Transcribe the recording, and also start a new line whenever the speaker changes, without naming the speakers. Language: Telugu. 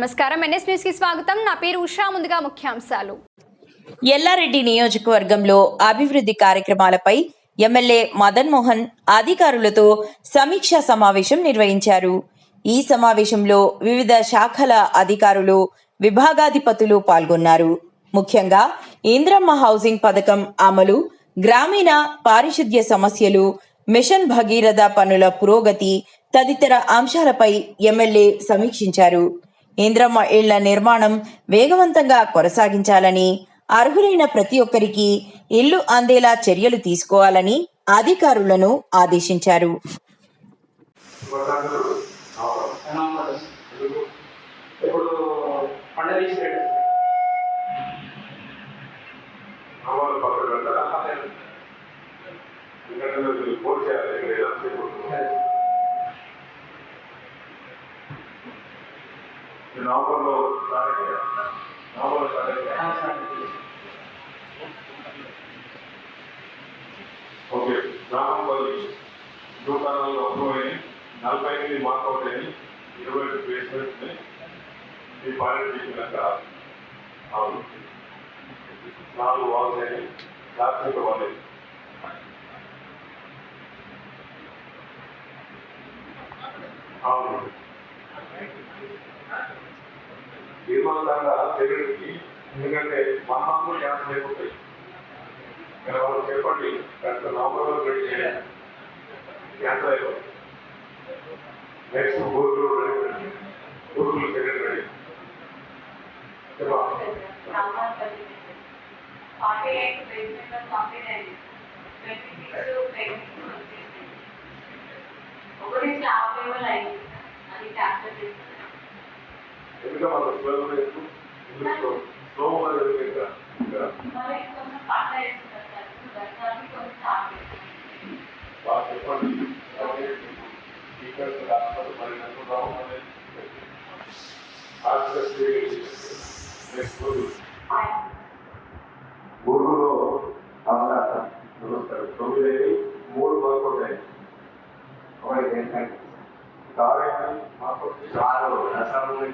నమస్కారం, ఎన్ఎస్ న్యూస్ కి స్వాగతం. నా పేరు ఉషా. ముందుగా ముఖ్యాంశాలు.
ఎల్లారెడ్డి నియోజకవర్గంలో అభివృద్ధి కార్యక్రమాలపై ఎమ్మెల్యే మదన్ మోహన్ అధికారులతో సమీక్షా సమావేశం నిర్వహించారు. ఈ సమావేశంలో వివిధ శాఖల అధికారులు, విభాగాధిపతులు పాల్గొన్నారు. ముఖ్యంగా ఇంద్రమ్మ హౌసింగ్ పథకం అమలు, గ్రామీణ పారిశుద్ధ్య సమస్యలు, మిషన్ భగీరథ పనుల పురోగతి తదితర అంశాలపై ఎమ్మెల్యే సమీక్షించారు. ఇంద్రమ్మ ఇళ్ల నిర్మాణం వేగవంతంగా కొనసాగించాలని, అర్హులైన ప్రతి ఒక్కరికి ఇల్లు అందేలా చర్యలు తీసుకోవాలని అధికారులను ఆదేశించారు.
నవంబర్లో ఓకే. గ్రామంపల్లి దూకాణాల్లో అప్రూవ్ 48 మార్కౌట్ అయినాయి, 20 బేస్మెంట్స్ ఈ పాయింట్ చేసినాక అవును 4 వాల్స్ అయినాయి, ప్లాస్టిక్ వాళ్ళు అవును తీర్మానంగా సెక్రటరీకి. ఎందుకంటే మహాత్ములు డ్యాన్స్ అయిపోతాయి ఇక్కడ వాళ్ళు చెప్పండి, నవంబర్లో రెడీ చేయాలి, క్యాన్సర్ అయిపోతుంది. నెక్స్ట్ బూర్గులు సెక్రటరీ ఎందుకంటే మన చెప్పండి.